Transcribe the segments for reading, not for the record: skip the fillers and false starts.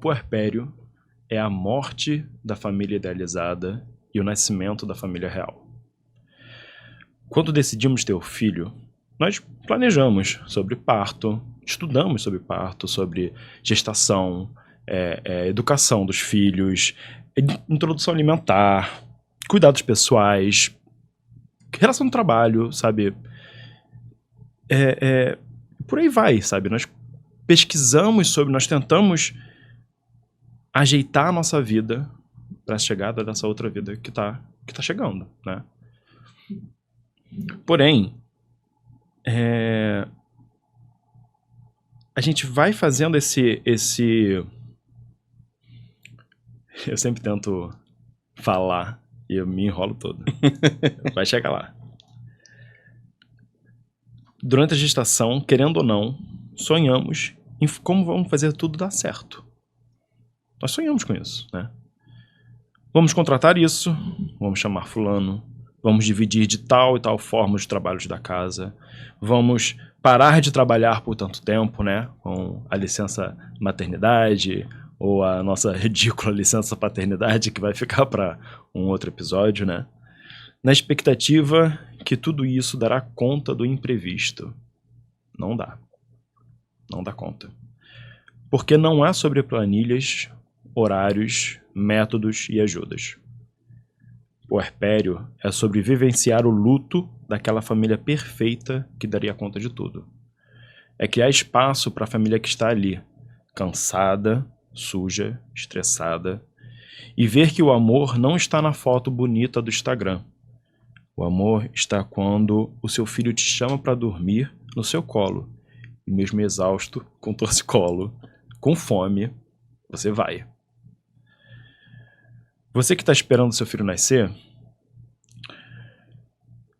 puerpério é a morte da família idealizada e o nascimento da família real. Quando decidimos ter o filho, nós planejamos sobre parto, estudamos sobre parto, sobre gestação, educação dos filhos, introdução alimentar, cuidados pessoais, relação do trabalho, sabe? Por aí vai, sabe? Nós pesquisamos sobre, nós tentamos ajeitar a nossa vida para a chegada dessa outra vida que tá chegando, né? Porém, a gente vai fazendo esse... Eu sempre tento falar e eu me enrolo todo. Vai chegar lá. Durante a gestação, querendo ou não, sonhamos em como vamos fazer tudo dar certo. Nós sonhamos com isso, né? Vamos contratar isso, vamos chamar fulano, vamos dividir de tal e tal forma os trabalhos da casa, vamos parar de trabalhar por tanto tempo, né? Com a licença maternidade ou a nossa ridícula licença paternidade que vai ficar para um outro episódio, né? Na expectativa que tudo isso dará conta do imprevisto. Não dá. Não dá conta. Porque não é sobre planilhas, horários, métodos e ajudas. Puerpério é sobre vivenciar o luto daquela família perfeita que daria conta de tudo. É criar espaço para a família que está ali, cansada, suja, estressada, e ver que o amor não está na foto bonita do Instagram. O amor está quando o seu filho te chama para dormir no seu colo, e mesmo exausto, com torcicolo, com fome, você vai. Você que está esperando seu filho nascer,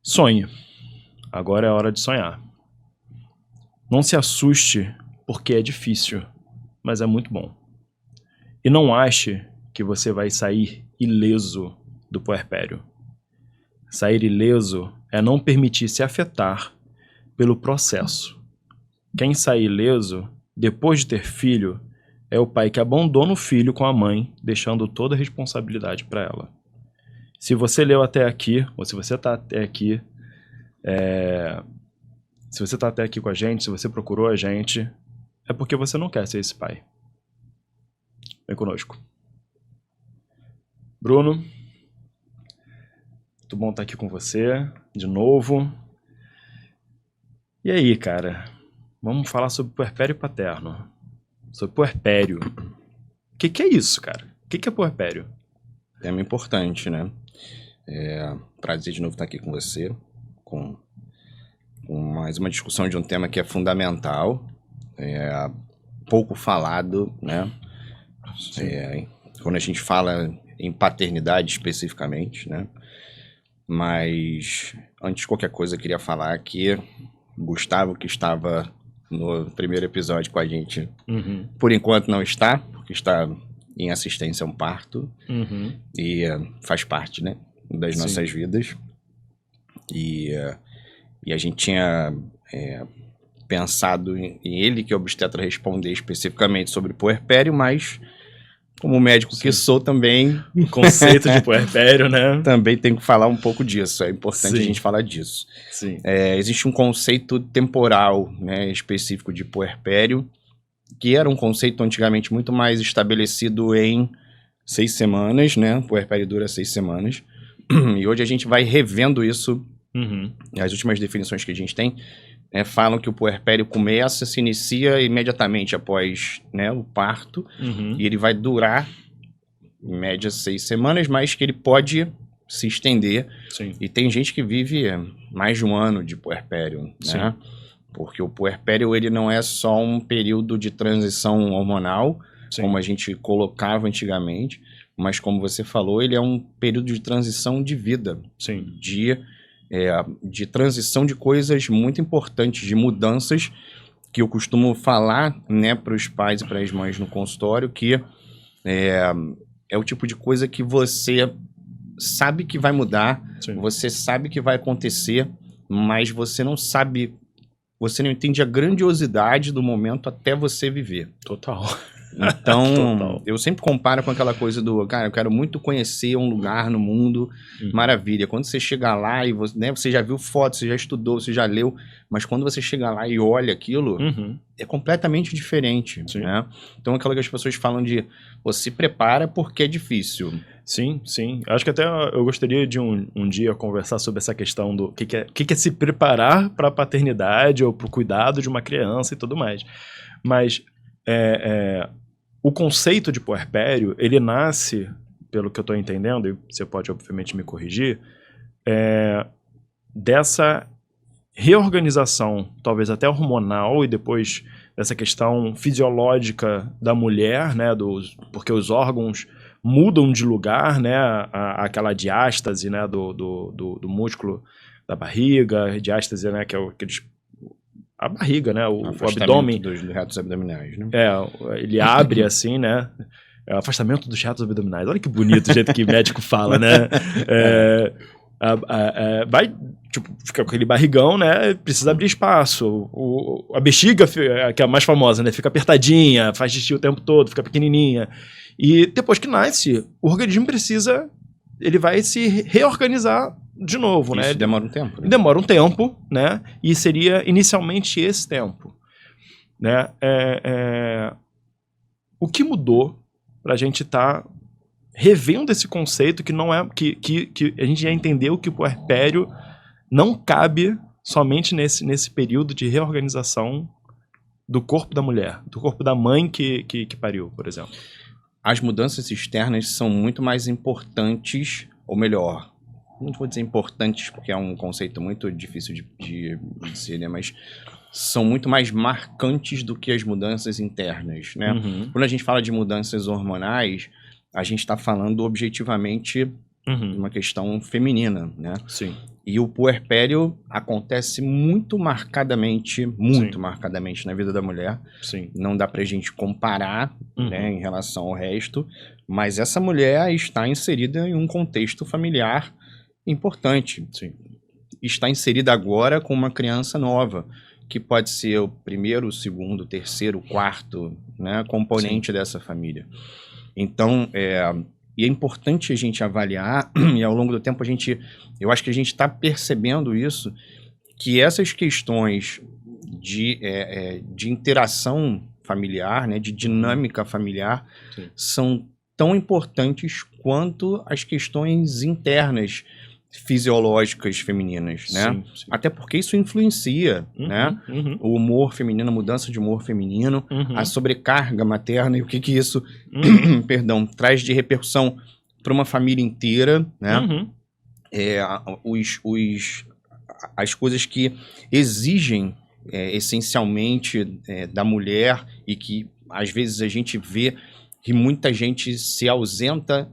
sonhe. Agora é a hora de sonhar. Não se assuste porque é difícil, mas é muito bom. E não ache que você vai sair ileso do puerpério. Sair ileso é não permitir se afetar pelo processo. Quem sai ileso, depois de ter filho, é o pai que abandona o filho com a mãe, deixando toda a responsabilidade para ela. Se você leu até aqui, ou se você está até aqui, se você está até aqui com a gente, se você procurou a gente, é porque você não quer ser esse pai. Vem conosco. Bruno, muito bom estar aqui com você, de novo. E aí, cara, vamos falar sobre puerpério paterno. Sobre puerpério. O que é isso, cara? O que é puerpério? Tema importante, né? Prazer de novo estar aqui com você, com mais uma discussão de um tema que é fundamental, pouco falado, né? Quando a gente fala em paternidade especificamente, né? Mas antes de qualquer coisa eu queria falar que Gustavo, que estava no primeiro episódio com a gente, por enquanto não está, porque está em assistência a um parto, e faz parte, né, das nossas vidas. E a gente tinha pensado em ele, que é obstetra, responder especificamente sobre puerpério, mas como médico que sou também... O conceito de puerpério, né? Também tenho que falar um pouco disso, é importante a gente falar disso. Sim. Existe um conceito temporal, né, específico de puerpério, que era um conceito antigamente muito mais estabelecido em 6 semanas, né? O puerpério dura 6 semanas. E hoje a gente vai revendo isso. As últimas definições que a gente tem falam que o puerpério se inicia imediatamente após, né, o parto, e ele vai durar, em média, 6 semanas, mas que ele pode se estender. Sim. E tem gente que vive mais de um ano de puerpério, né? Porque o puerpério ele não é só um período de transição hormonal, como a gente colocava antigamente, mas como você falou, ele é um período de transição de vida, de transição de coisas muito importantes, de mudanças que eu costumo falar, né, para os pais e para as mães no consultório, que é o tipo de coisa que você sabe que vai mudar, você sabe que vai acontecer, mas você não sabe, você não entende a grandiosidade do momento até você viver. Total. Então, eu sempre comparo com aquela coisa do, cara, eu quero muito conhecer um lugar no mundo, maravilha. Quando você chega lá e você, né, você já viu fotos, você já estudou, você já leu, mas quando você chega lá e olha aquilo, é completamente diferente, né? Então, aquilo que as pessoas falam de, você se prepara porque é difícil. Sim, sim. Acho que até eu gostaria de um dia conversar sobre essa questão do que é se preparar para a paternidade ou para o cuidado de uma criança e tudo mais. Mas o conceito de puerpério, ele nasce, pelo que eu estou entendendo, e você pode obviamente me corrigir, dessa reorganização, talvez até hormonal, e depois dessa questão fisiológica da mulher, né, porque os órgãos mudam de lugar, né, aquela diástase, né, do músculo da barriga, diástase, né, que é a barriga, né, o abdômen. Dos retos abdominais, né? Ele abre assim, né, afastamento dos retos abdominais. Olha que bonito o jeito que médico fala, né? Vai, tipo, fica com aquele barrigão, né? Precisa abrir espaço. A bexiga, que é a mais famosa, né? Fica apertadinha, faz xixi o tempo todo, fica pequenininha. E depois que nasce, o organismo precisa... Ele vai se reorganizar de novo, né? Isso demora um tempo. Né? Demora um tempo, né? E seria inicialmente esse tempo, né? O que mudou pra gente estar revendo esse conceito que não é... Que a gente já entendeu que o puerpério não cabe somente nesse período de reorganização do corpo da mulher, do corpo da mãe que pariu, por exemplo. As mudanças externas são muito mais importantes, ou melhor, não vou dizer importantes porque é um conceito muito difícil de dizer, né? Mas são muito mais marcantes do que as mudanças internas, né? Quando a gente fala de mudanças hormonais, a gente está falando objetivamente de uma questão feminina, né? Sim. E o puerpério acontece muito marcadamente na vida da mulher. Sim. Não dá pra gente comparar, né, em relação ao resto, mas essa mulher está inserida em um contexto familiar importante. Sim. Está inserida agora com uma criança nova, que pode ser o primeiro, o segundo, o terceiro, o quarto, né, componente dessa família. Então, e é importante a gente avaliar, e ao longo do tempo eu acho que a gente está percebendo isso, que essas questões de interação familiar, né, de dinâmica familiar, são tão importantes quanto as questões internas fisiológicas femininas, né? Sim. Até porque isso influencia, né? O humor feminino, a mudança de humor feminino, a sobrecarga materna e o que isso, perdão, traz de repercussão para uma família inteira, né? As coisas que exigem essencialmente da mulher e que às vezes a gente vê que muita gente se ausenta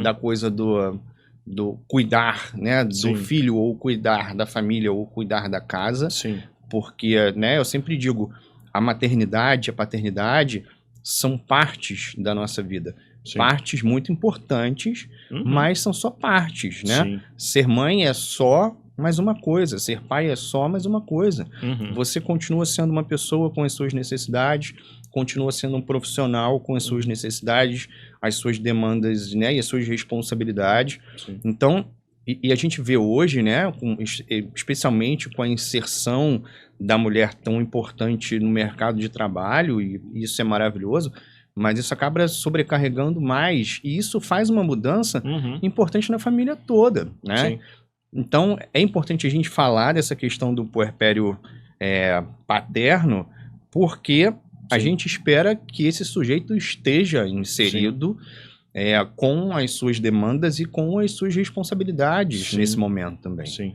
da coisa do cuidar, né, do filho, ou cuidar da família, ou cuidar da casa. Sim. Porque, né, eu sempre digo, a maternidade, a paternidade são partes da nossa vida. Sim. Partes muito importantes, mas são só partes, né? Sim. Ser mãe é só mais uma coisa, ser pai é só mais uma coisa. Você continua sendo uma pessoa com as suas necessidades, continua sendo um profissional com as suas necessidades, as suas demandas, né, e as suas responsabilidades. Sim. Então, e a gente vê hoje, né, especialmente com a inserção da mulher tão importante no mercado de trabalho, e isso é maravilhoso, mas isso acaba sobrecarregando mais, e isso faz uma mudança importante na família toda, né? Sim. Então, é importante a gente falar dessa questão do puerpério paterno, porque a gente espera que esse sujeito esteja inserido com as suas demandas e com as suas responsabilidades nesse momento também. Sim.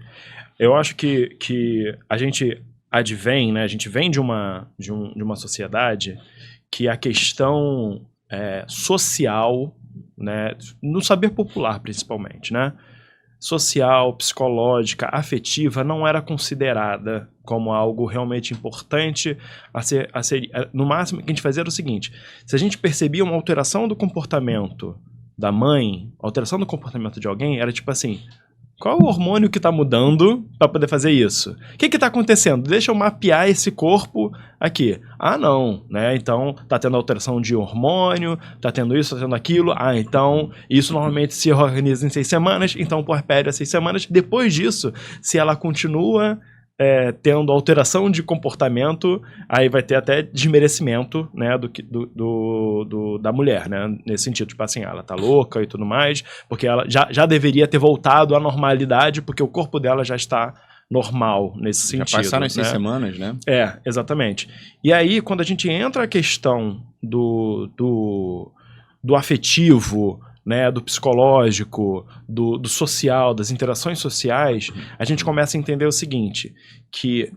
Eu acho que a gente advém, né? A gente vem de uma sociedade que a questão social, né, no saber popular principalmente, né, social, psicológica, afetiva, não era considerada como algo realmente importante a ser no máximo, o que a gente fazia era o seguinte: se a gente percebia uma alteração do comportamento da mãe, alteração do comportamento de alguém, era tipo assim, Qual é o hormônio que está mudando para poder fazer isso? O que está acontecendo? Deixa eu mapear esse corpo aqui. Ah, não, né? Então tá tendo alteração de hormônio, tá tendo isso, tá tendo aquilo. Ah, então isso normalmente se organiza em 6 semanas, então o puerpério é 6 semanas. Depois disso, se ela continua tendo alteração de comportamento, aí vai ter até desmerecimento, né, da mulher, né, nesse sentido, tipo assim, ela tá louca e tudo mais, porque ela já deveria ter voltado à normalidade, porque o corpo dela já está normal nesse sentido. Já passaram as 6 né? semanas, né? Exatamente. E aí, quando a gente entra a questão do afetivo, né, do psicológico, do social, das interações sociais, a gente começa a entender o seguinte, que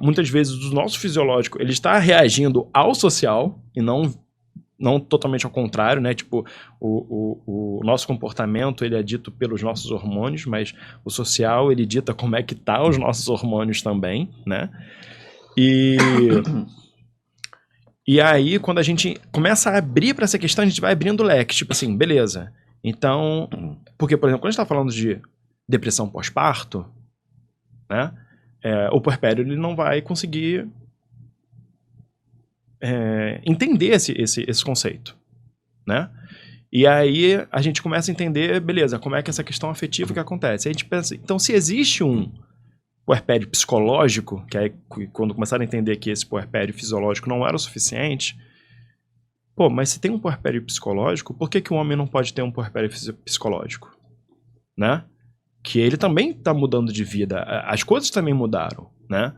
muitas vezes o nosso fisiológico ele está reagindo ao social e não totalmente ao contrário, né? Tipo, o nosso comportamento ele é dito pelos nossos hormônios, mas o social ele dita como é que tá os nossos hormônios também, né? E aí, quando a gente começa a abrir para essa questão, a gente vai abrindo o leque. Tipo assim, beleza. Então, porque, por exemplo, quando a gente tá falando de depressão pós-parto, né? O puerpério ele não vai conseguir entender esse conceito, né? E aí, a gente começa a entender, beleza, como é que essa questão afetiva que acontece. Aí a gente pensa, então, se existe um puerpério psicológico, que aí quando começaram a entender que esse puerpério fisiológico não era o suficiente, mas se tem um puerpério psicológico, por que o homem não pode ter um puerpério psicológico? Né? Que ele também está mudando de vida, as coisas também mudaram, né?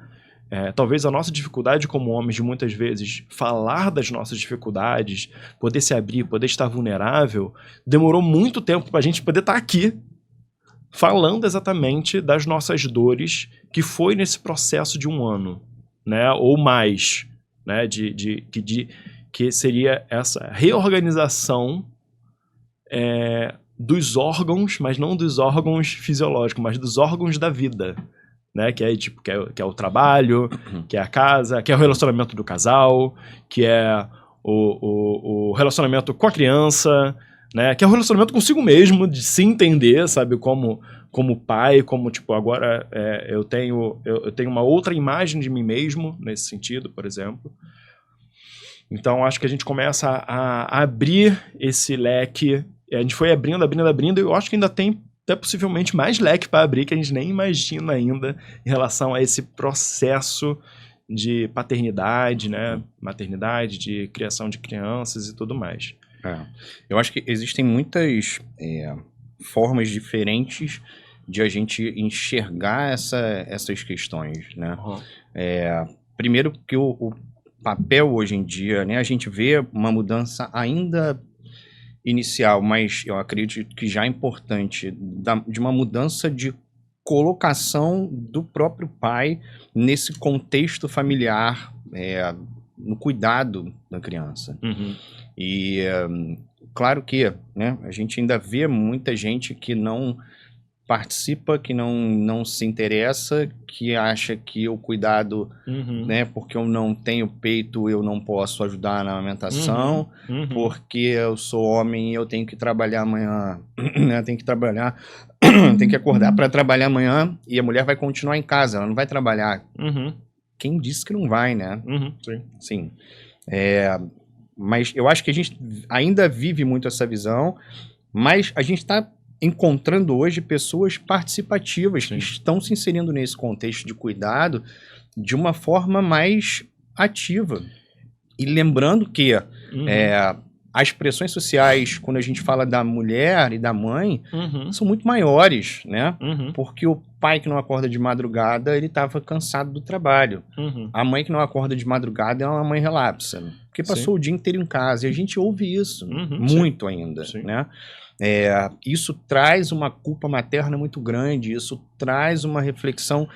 Talvez a nossa dificuldade como homens de muitas vezes falar das nossas dificuldades, poder se abrir, poder estar vulnerável, demorou muito tempo para a gente poder estar aqui falando exatamente das nossas dores, que foi nesse processo de 1 ano, né, ou mais, né, que seria essa reorganização dos órgãos, mas não dos órgãos fisiológicos, mas dos órgãos da vida, né, que é o trabalho, que é a casa, que é o relacionamento do casal, que é o relacionamento com a criança, né, que é o relacionamento consigo mesmo, de se entender, sabe, como pai, como, tipo, agora eu tenho uma outra imagem de mim mesmo, nesse sentido, por exemplo. Então, acho que a gente começa a abrir esse leque, a gente foi abrindo, e eu acho que ainda tem até possivelmente mais leque para abrir, que a gente nem imagina ainda, em relação a esse processo de paternidade, né, maternidade, de criação de crianças e tudo mais. Eu acho que existem muitas formas diferentes de a gente enxergar essas questões, né? Uhum. Primeiro que o papel hoje em dia, né? A gente vê uma mudança ainda inicial, mas eu acredito que já é importante, de uma mudança de colocação do próprio pai nesse contexto familiar, no cuidado da criança. Uhum. E claro que, né, a gente ainda vê muita gente que não participa, que não se interessa, que acha que o cuidado, né, porque eu não tenho peito, eu não posso ajudar na amamentação, porque eu sou homem e eu tenho que trabalhar amanhã, né, tenho que trabalhar, tenho que acordar para trabalhar amanhã e a mulher vai continuar em casa, ela não vai trabalhar. Quem disse que não vai, né? Sim. Mas eu acho que a gente ainda vive muito essa visão, mas a gente está encontrando hoje pessoas participativas que estão se inserindo nesse contexto de cuidado de uma forma mais ativa. E lembrando que as pressões sociais, quando a gente fala da mulher e da mãe, são muito maiores, né? Porque o pai que não acorda de madrugada, ele estava cansado do trabalho. A mãe que não acorda de madrugada é uma mãe relapsa, porque passou o dia inteiro em casa. E a gente ouve isso muito ainda, né? Isso traz uma culpa materna muito grande, isso traz uma reflexão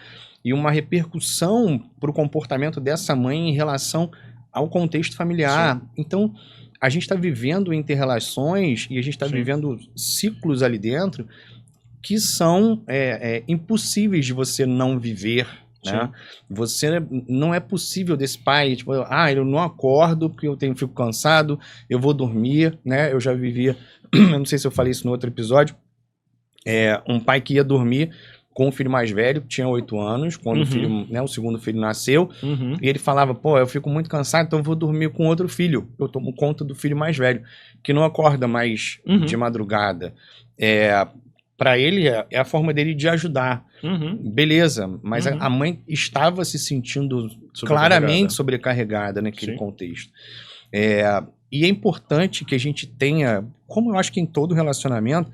e uma repercussão para o comportamento dessa mãe em relação ao contexto familiar. Então, a gente está vivendo inter-relações e a gente está vivendo ciclos ali dentro que são impossíveis de você não viver, né? Você não é possível desse pai, tipo, eu não acordo porque eu fico cansado, eu vou dormir, né? Eu já vivia, eu não sei se eu falei isso no outro episódio, um pai que ia dormir com o filho mais velho, que tinha 8 anos, quando o filho, né, o segundo filho nasceu, e ele falava, pô, eu fico muito cansado, então eu vou dormir com outro filho, eu tomo conta do filho mais velho, que não acorda mais de madrugada. Para ele, é a forma dele de ajudar. Beleza, mas a mãe estava se sentindo claramente sobrecarregada naquele contexto. E é importante que a gente tenha, como eu acho que em todo relacionamento,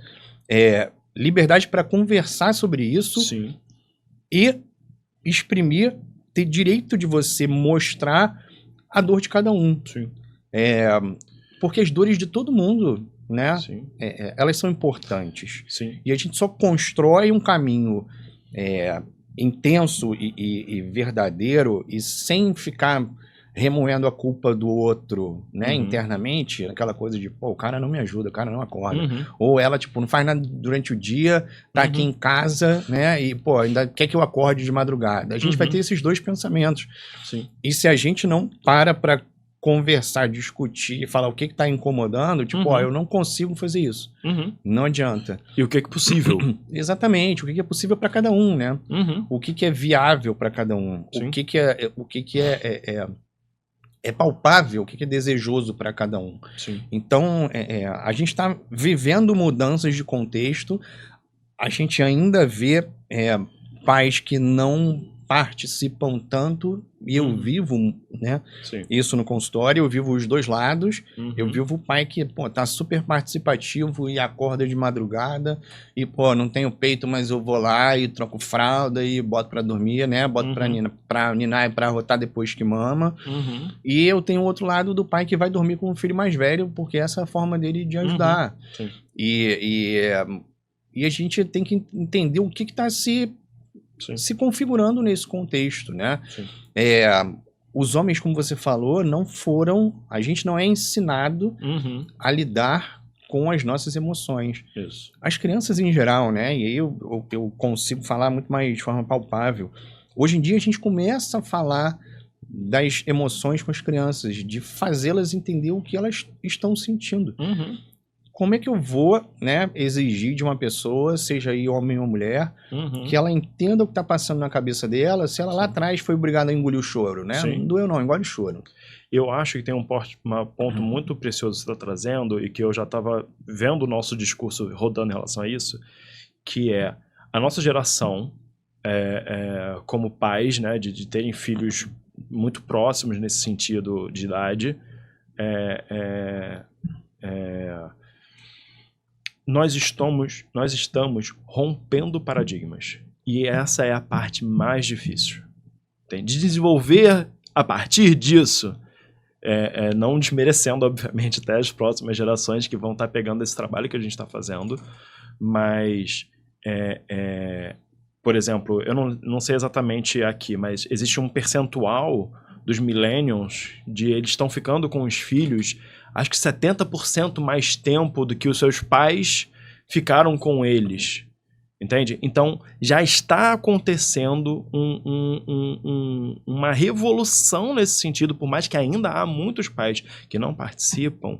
liberdade para conversar sobre isso e exprimir, ter direito de você mostrar a dor de cada um. Porque as dores de todo mundo, né, elas são importantes. E a gente só constrói um caminho intenso e verdadeiro e sem ficar remoendo a culpa do outro, né, internamente, aquela coisa de, pô, o cara não me ajuda, o cara não acorda. Ou ela, tipo, não faz nada durante o dia, tá aqui em casa, né, e, pô, ainda quer que eu acorde de madrugada. A gente vai ter esses dois pensamentos. E se a gente não para conversar, discutir, falar o que tá incomodando, tipo, ó, eu não consigo fazer isso. Não adianta. E o que é possível? Exatamente, o que é possível para cada um, né? O que é viável para cada um. O que é palpável, o que é desejoso para cada um. Então, a gente está vivendo mudanças de contexto, a gente ainda vê pais que não participam tanto, e eu vivo, né, isso no consultório, eu vivo os dois lados, eu vivo o pai que, pô, tá super participativo e acorda de madrugada, e, pô, não tenho peito, mas eu vou lá e troco fralda e boto pra dormir, né, boto pra ninar e pra rotar depois que mama, e eu tenho o outro lado do pai que vai dormir com o filho mais velho, porque essa é a forma dele de ajudar. E a gente tem que entender o que tá se configurando nesse contexto, né? Os homens, como você falou, a gente não é ensinado a lidar com as nossas emoções. As crianças em geral, né? E aí eu consigo falar muito mais de forma palpável. Hoje em dia a gente começa a falar das emoções com as crianças, de fazê-las entender o que elas estão sentindo. Como é que eu vou, né, exigir de uma pessoa, seja aí homem ou mulher, que ela entenda o que está passando na cabeça dela, se ela lá atrás foi obrigada a engolir o choro, né? Não doeu não, engole o choro. Eu acho que tem um ponto muito precioso que você está trazendo e que eu já estava vendo o nosso discurso rodando em relação a isso, que é a nossa geração, como pais, né, de terem filhos muito próximos nesse sentido de idade, nós estamos rompendo paradigmas. E essa é a parte mais difícil. De desenvolver a partir disso, não desmerecendo, obviamente, até as próximas gerações que vão estar pegando esse trabalho que a gente está fazendo, mas, por exemplo, eu não sei exatamente aqui, mas existe um percentual dos millennials de eles estão ficando com os filhos, acho que 70% mais tempo do que os seus pais ficaram com eles, entende? Então, já está acontecendo uma revolução nesse sentido, por mais que ainda há muitos pais que não participam,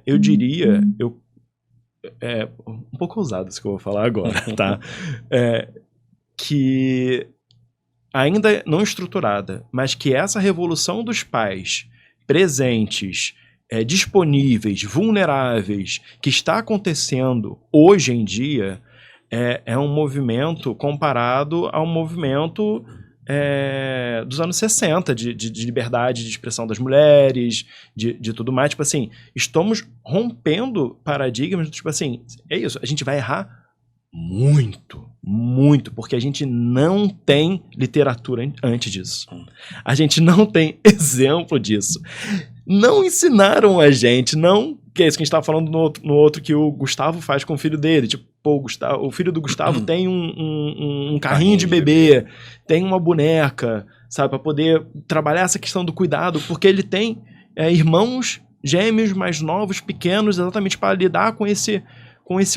eu diria, um pouco ousado isso que eu vou falar agora, tá? Que ainda não estruturada, mas que essa revolução dos pais presentes, disponíveis, vulneráveis, que está acontecendo hoje em dia, é um movimento comparado ao movimento dos anos 60, de liberdade de expressão das mulheres, de tudo mais. Tipo assim, estamos rompendo paradigmas, tipo assim, é isso, a gente vai errar muito, porque a gente não tem literatura antes disso. A gente não tem exemplo disso. Não ensinaram a gente, que é isso que a gente estava falando no outro que o Gustavo faz com o filho dele. Tipo, pô, o filho do Gustavo tem um carrinho de bebê, tem uma boneca, sabe, para poder trabalhar essa questão do cuidado, porque ele tem irmãos gêmeos mais novos, pequenos, exatamente para lidar com esse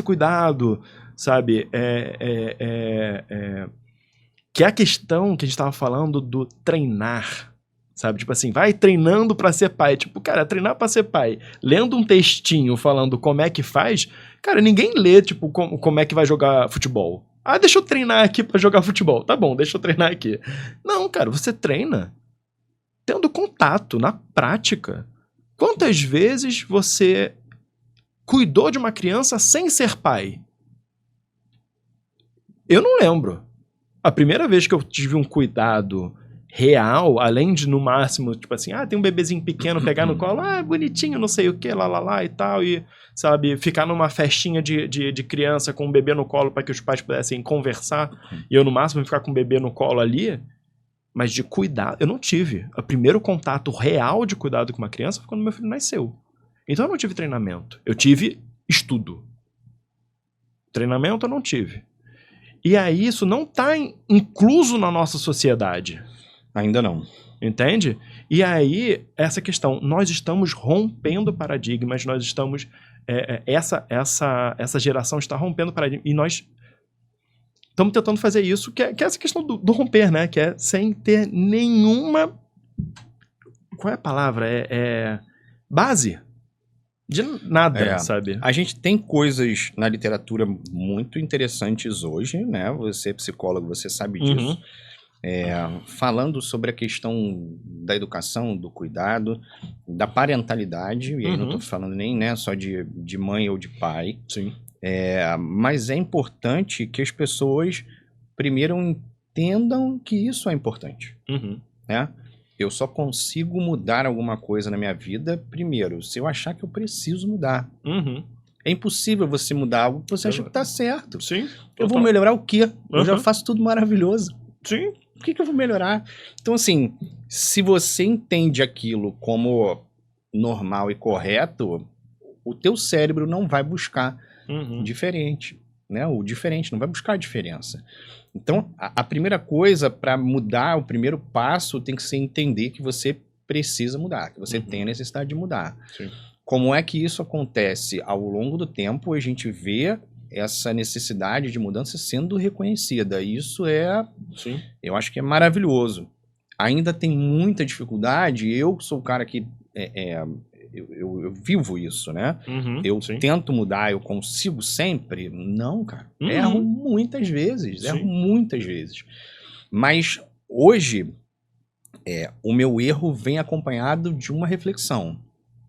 cuidado, sabe? Que é a questão que a gente estava falando do treinar, sabe? Tipo assim, vai treinando para ser pai. Tipo, cara, treinar para ser pai, lendo um textinho falando como é que faz, Cara, ninguém lê, tipo, como é que vai jogar futebol. Ah, deixa eu treinar aqui pra jogar futebol. Tá bom, deixa eu treinar aqui. Não, cara, você treina tendo contato, na prática. Quantas vezes você cuidou de uma criança sem ser pai? Eu não lembro. A primeira vez que eu tive um cuidado real, além de no máximo, tipo assim, tem um bebezinho pequeno, pegar no colo, bonitinho, não sei o que, lá e tal, e, sabe, ficar numa festinha de criança com um bebê no colo para que os pais pudessem conversar, e eu no máximo ficar com o bebê no colo ali, mas de cuidar, eu não tive. O primeiro contato real de cuidado com uma criança foi quando meu filho nasceu. Então eu não tive treinamento, eu tive estudo. Treinamento eu não tive. E aí isso não está incluso na nossa sociedade. Ainda não. Entende? E aí, essa questão, nós estamos rompendo paradigmas, nós estamos... essa geração está rompendo paradigmas, e nós estamos tentando fazer isso, que é essa questão do romper, né? Que é sem ter nenhuma... Qual é a palavra? Base. De nada, sabe? A gente tem coisas na literatura muito interessantes hoje, né? Você é psicólogo, você sabe disso. Falando sobre a questão da educação, do cuidado, da parentalidade, e aí não estou falando nem, né, só de mãe ou de pai. Sim. Mas é importante que as pessoas primeiro entendam que isso é importante. Né? Eu só consigo mudar alguma coisa na minha vida, primeiro, se eu achar que eu preciso mudar. É impossível você mudar algo que você acha que está certo. Sim. Eu vou melhorar o quê? Eu já faço tudo maravilhoso. Sim. Por que eu vou melhorar? Então, assim, se você entende aquilo como normal e correto, o teu cérebro não vai buscar diferente, né? O diferente, não vai buscar a diferença. Então, a primeira coisa para mudar, o primeiro passo tem que ser entender que você precisa mudar, que você tem a necessidade de mudar. Sim. Como é que isso acontece? Ao longo do tempo, a gente vê essa necessidade de mudança sendo reconhecida. Isso Sim. eu acho que é maravilhoso. Ainda tem muita dificuldade, eu sou o cara que eu vivo isso, né? Eu tento mudar, eu consigo sempre? Não, cara. Erro muitas vezes, Mas hoje, o meu erro vem acompanhado de uma reflexão.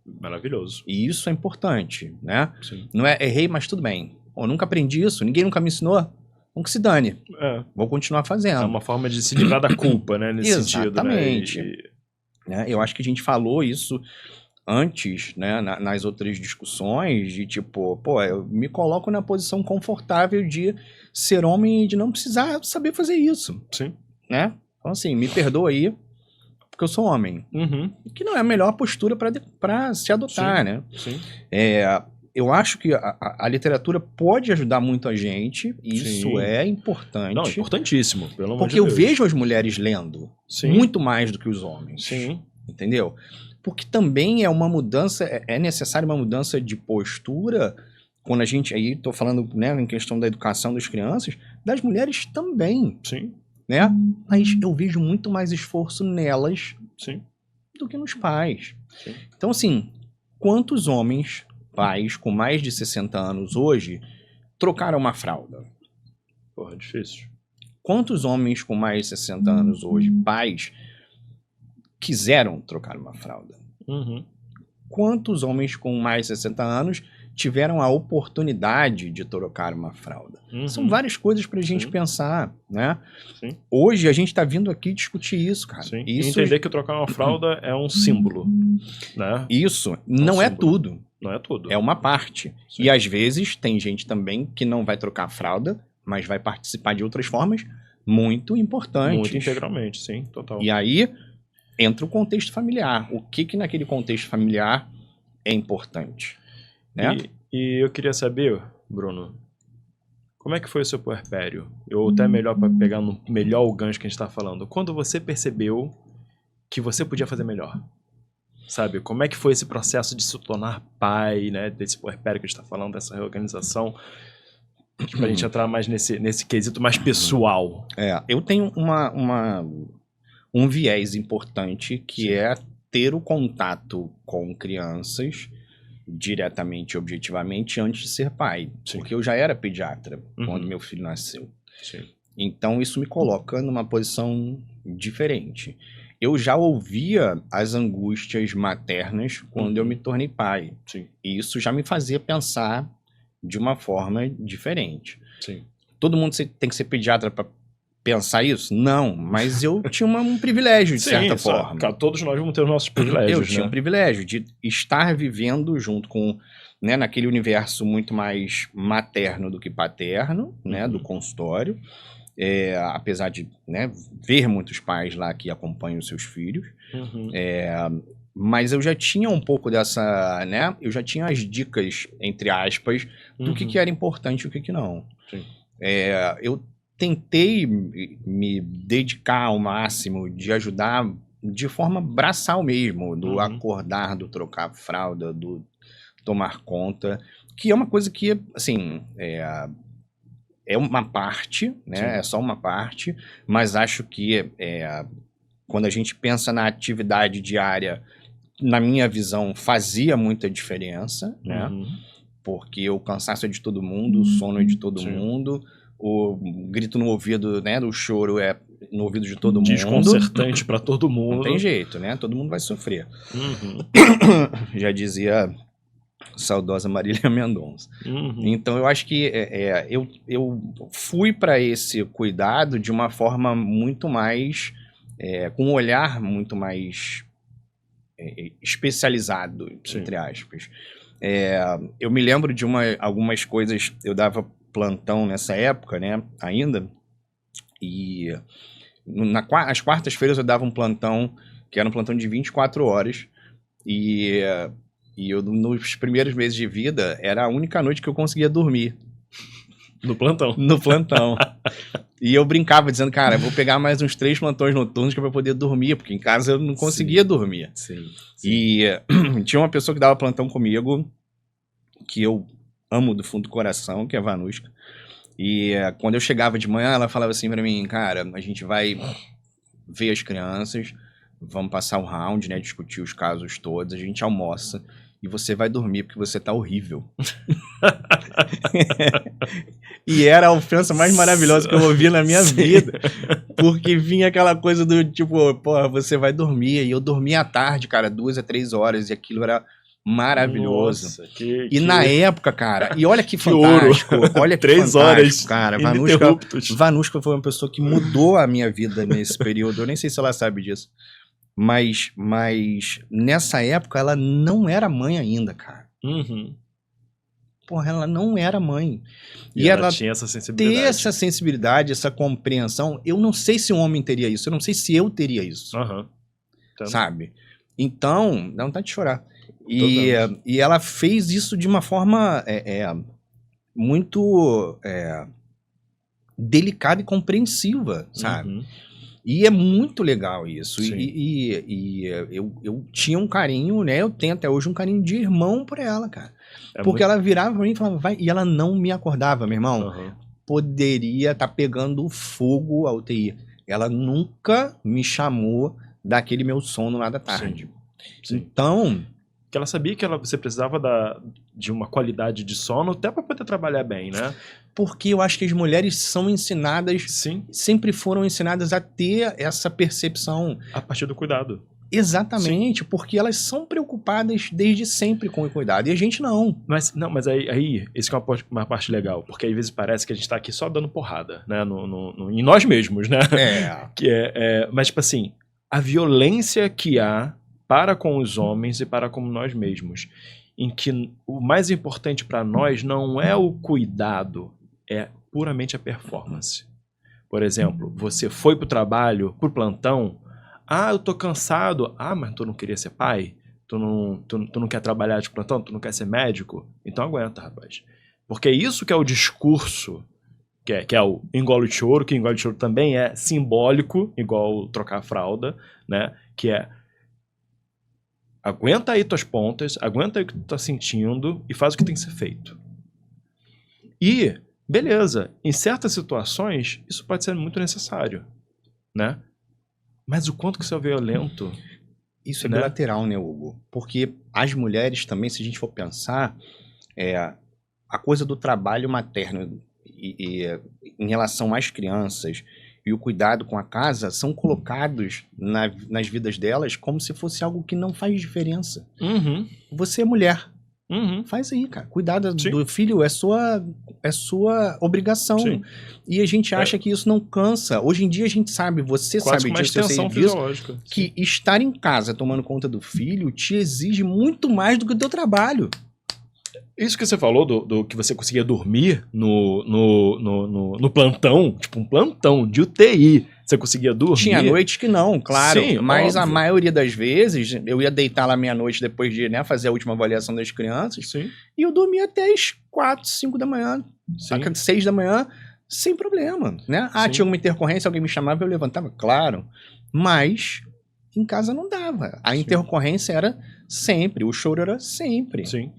Maravilhoso. E isso é importante, né? Sim. Não é errei, mas tudo bem. Eu nunca aprendi isso, ninguém nunca me ensinou. Vamos que se dane. Vou continuar fazendo. É uma forma de se livrar da culpa, né? Nesse Exatamente. sentido, né? Eu acho que a gente falou isso antes, né? Nas outras discussões, de tipo, eu me coloco na posição confortável de ser homem e de não precisar saber fazer isso. Sim. Né? Então, assim, me perdoa aí, porque eu sou homem. Que não é a melhor postura para se adotar, né? Sim. Eu acho que a literatura pode ajudar muito a gente, e isso é importante. Não, importantíssimo, pelo amor de Deus. Porque eu vejo as mulheres lendo muito mais do que os homens. Sim. Entendeu? Porque também é uma mudança, é necessária uma mudança de postura, quando a gente, aí tô falando, né, em questão da educação das crianças, das mulheres também. Sim. Né? Mas eu vejo muito mais esforço nelas do que nos pais. Sim. Então, assim, quantos homens, pais com mais de 60 anos hoje, trocaram uma fralda? Porra, difícil. Quantos homens com mais de 60 anos hoje, pais, quiseram trocar uma fralda? Quantos homens com mais de 60 anos tiveram a oportunidade de trocar uma fralda? São várias coisas pra gente pensar, né? Sim. Hoje a gente tá vindo aqui discutir isso, cara. Sim. Isso... E entender que trocar uma fralda é um símbolo, né? Isso não é tudo. Não é tudo. É uma parte. E às vezes tem gente também que não vai trocar a fralda, mas vai participar de outras formas muito importantes. Muito integralmente, sim, total. E aí entra o contexto familiar. O que naquele contexto familiar é importante, né? E eu queria saber, Bruno, como é que foi o seu puerpério? Ou até melhor, para pegar no melhor o gancho que a gente tá falando. Quando você percebeu que você podia fazer melhor? Sabe, como é que foi esse processo de se tornar pai, né? Desse puerpério que a gente tá falando, dessa reorganização? Pra gente entrar mais nesse quesito mais pessoal. Eu tenho um viés importante que é ter o contato com crianças diretamente, objetivamente, antes de ser pai. Sim. Porque eu já era pediatra quando meu filho nasceu. Sim. Então, isso me coloca numa posição diferente. Eu já ouvia as angústias maternas quando eu me tornei pai. Sim. E isso já me fazia pensar de uma forma diferente. Sim. Todo mundo tem que ser pediatra para pensar isso? Não, mas eu tinha um privilégio, de certa forma. Todos nós vamos ter os nossos privilégios, Eu tinha um privilégio de estar vivendo junto com, né, naquele universo muito mais materno do que paterno, né, do consultório. Apesar de, né, ver muitos pais lá que acompanham os seus filhos. Mas eu já tinha um pouco dessa, né? Eu já tinha as dicas, entre aspas, do que era importante e o que não. Sim. Eu tentei me dedicar ao máximo de ajudar de forma braçal mesmo, do acordar, do trocar fralda, do tomar conta, que é uma coisa que, assim, é uma parte, né? Sim. É só uma parte, mas acho que quando a gente pensa na atividade diária, na minha visão, fazia muita diferença, né? Porque o cansaço é de todo mundo, o sono é de todo mundo, o grito no ouvido, né, do choro é no ouvido de todo mundo. Desconcertante para todo mundo. Não tem jeito, né? Todo mundo vai sofrer. Já dizia saudosa Marília Mendonça. Então eu acho que eu fui para esse cuidado de uma forma muito mais, com um olhar muito mais especializado, entre aspas. Eu me lembro de algumas coisas, eu dava plantão nessa época, né, ainda, e às quartas-feiras eu dava um plantão, que era um plantão de 24 horas, e eu, nos primeiros meses de vida, era a única noite que eu conseguia dormir. No plantão. No plantão. E eu brincava dizendo, cara, eu vou pegar mais uns 3 plantões noturnos que é pra poder dormir, porque em casa eu não conseguia dormir. Sim. E tinha uma pessoa que dava plantão comigo, que eu amo do fundo do coração, que é a Vanushka. E quando eu chegava de manhã, ela falava assim pra mim, cara, a gente vai ver as crianças, vamos passar o round, né, discutir os casos todos, a gente almoça e você vai dormir porque você tá horrível. E era a ofensa mais maravilhosa que eu ouvi na minha vida, porque vinha aquela coisa do tipo, porra, você vai dormir, e eu dormia à tarde, cara, 2 a 3 horas, e aquilo era maravilhoso. Nossa, na época, cara, e olha que fantástico, olha que 3 horas, cara, Vanushka foi uma pessoa que mudou a minha vida nesse período, eu nem sei se ela sabe disso, mas nessa época ela não era mãe ainda, cara. Porra, ela não era mãe. E ela tinha essa sensibilidade. Ter essa sensibilidade, essa compreensão, eu não sei se um homem teria isso, eu não sei se eu teria isso. Sabe? Então, dá vontade de chorar. E ela fez isso de uma forma muito delicada e compreensiva, sabe? E é muito legal isso. E eu tinha um carinho, né? Eu tenho até hoje um carinho de irmão por ela, cara. Porque ela virava pra mim e falava, vai. E ela não me acordava, meu irmão. Poderia estar pegando fogo a UTI. Ela nunca me chamou daquele meu sono lá da tarde. Então... que ela sabia que você precisava de uma qualidade de sono até para poder trabalhar bem, né? Porque eu acho que as mulheres são ensinadas, sempre foram ensinadas a ter essa percepção. A partir do cuidado. Exatamente, porque elas são preocupadas desde sempre com o cuidado, e a gente não. Mas aí isso que é uma parte legal, porque às vezes parece que a gente tá aqui só dando porrada, né? Em nós mesmos, né? Mas, tipo assim, a violência que há para com os homens e para com nós mesmos, em que o mais importante para nós não é o cuidado, é puramente a performance. Por exemplo, você foi pro trabalho, pro plantão, eu tô cansado, mas tu não queria ser pai? Tu não quer trabalhar de plantão? Tu não quer ser médico? Então aguenta, rapaz. Porque isso que é o discurso, que é o engole de choro, que engole de choro também é simbólico, igual trocar a fralda, né? Que é aguenta aí tuas pontas, aguenta aí o que tu tá sentindo e faz o que tem que ser feito. E, beleza, em certas situações, isso pode ser muito necessário, né? Mas o quanto que isso é violento Isso é né? bilateral, né, Hugo? Porque as mulheres também, se a gente for pensar, a coisa do trabalho materno e em relação às crianças e o cuidado com a casa são colocados nas vidas delas como se fosse algo que não faz diferença. Uhum. Você é mulher. Uhum. Faz aí, cara. Cuidar Sim. do filho é sua obrigação. Sim. E a gente acha que isso não cansa. Hoje em dia a gente sabe, você Quase sabe com uma disso, eu sei extensão disso, fisiológica. que estar em casa tomando conta do filho te exige muito mais do que o teu trabalho. Isso que você falou do que você conseguia dormir no plantão, tipo um plantão de UTI, você conseguia dormir. Tinha noites que não, claro. Sim, mas a óbvio. maioria das vezes, eu ia deitar lá meia-noite depois de fazer a última avaliação das crianças. Sim, E eu dormia até as 4, 5 da manhã, sim. 6 da manhã, sem problema, né? Sim. Tinha uma intercorrência, alguém me chamava, eu levantava, claro. Mas em casa não dava. A intercorrência era sempre, o choro era sempre. Sim.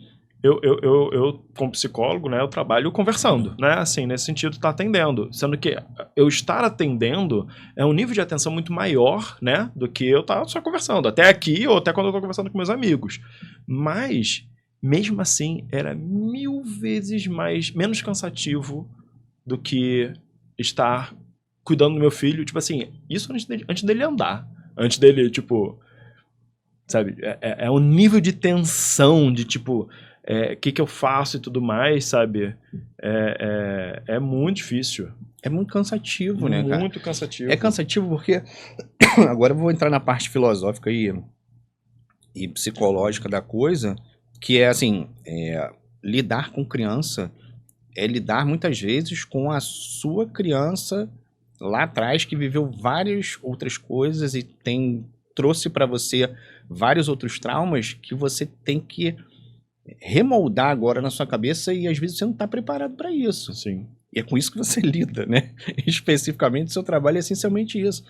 Eu, como psicólogo, né, eu trabalho conversando, né, assim, nesse sentido, tá atendendo, sendo que eu estar atendendo é um nível de atenção muito maior, né, do que eu estar só conversando, até aqui ou até quando eu tô conversando com meus amigos, mas, mesmo assim, era 1000 vezes menos cansativo do que estar cuidando do meu filho, tipo assim, isso antes dele andar, antes dele, tipo, sabe, é um nível de tensão, de tipo... que eu faço e tudo mais, sabe? É muito difícil. É muito cansativo, né, cara? Muito cansativo. É cansativo porque... Agora eu vou entrar na parte filosófica e psicológica da coisa, que é assim, lidar com criança é lidar muitas vezes com a sua criança lá atrás que viveu várias outras coisas e trouxe para você vários outros traumas que você tem que remoldar agora na sua cabeça e às vezes você não está preparado para isso. Sim. E é com isso que você lida, né? Especificamente, o seu trabalho é essencialmente isso.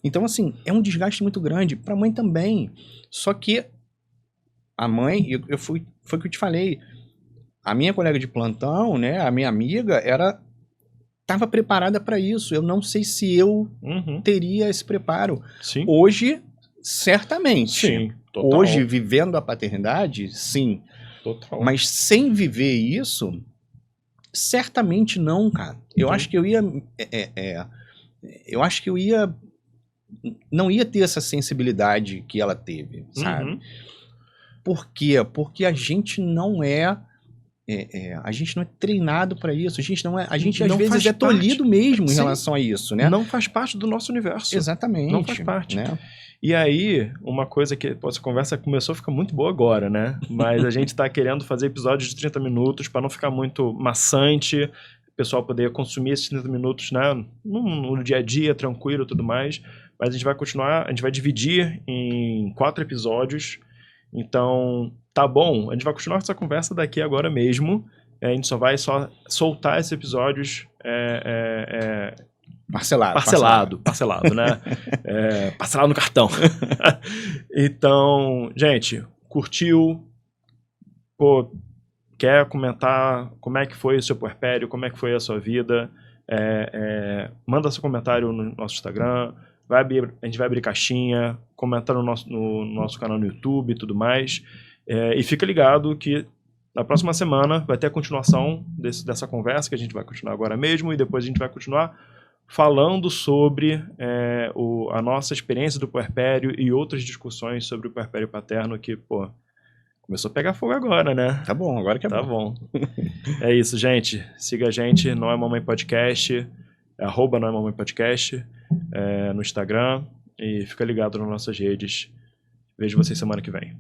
Então, assim, é um desgaste muito grande. Para a mãe também. Só que a mãe, foi o que eu te falei, a minha colega de plantão, né, a minha amiga, estava preparada para isso. Eu não sei se eu teria esse preparo. Sim. Hoje, certamente. Sim, total. Hoje, vivendo a paternidade, sim. Total. Mas sem viver isso, certamente não, cara. Eu acho que eu ia... eu acho que eu ia... Não ia ter essa sensibilidade que ela teve, sabe? Por quê? Porque a gente não a gente não é treinado para isso. A gente às vezes é tolhido mesmo em relação a isso, né? Não faz parte do nosso universo. Exatamente. Não faz parte. Né? E aí, uma coisa que... Essa conversa começou a ficar muito boa agora, né? Mas a gente tá querendo fazer episódios de 30 minutos para não ficar muito maçante, o pessoal poder consumir esses 30 minutos, né? No dia a dia, tranquilo e tudo mais. Mas a gente vai continuar, a gente vai dividir em 4 episódios. Então, tá bom, a gente vai continuar essa conversa daqui agora mesmo. A gente só vai soltar esses episódios parcelado, né? Parcelado no cartão. Então, gente, curtiu? Pô, quer comentar como é que foi o seu puerpério, como é que foi a sua vida? Manda seu comentário no nosso Instagram. A gente vai abrir caixinha, comentar no nosso canal no YouTube e tudo mais. E fica ligado que na próxima semana vai ter a continuação dessa conversa, que a gente vai continuar agora mesmo, e depois a gente vai continuar falando sobre a nossa experiência do puerpério e outras discussões sobre o puerpério paterno que, pô, começou a pegar fogo agora, né? Tá bom, agora que é tá bom. É isso, gente. Siga a gente, Não é Mamãe Podcast, @Não é Mamãe Podcast, no Instagram, e fica ligado nas nossas redes. Vejo vocês semana que vem.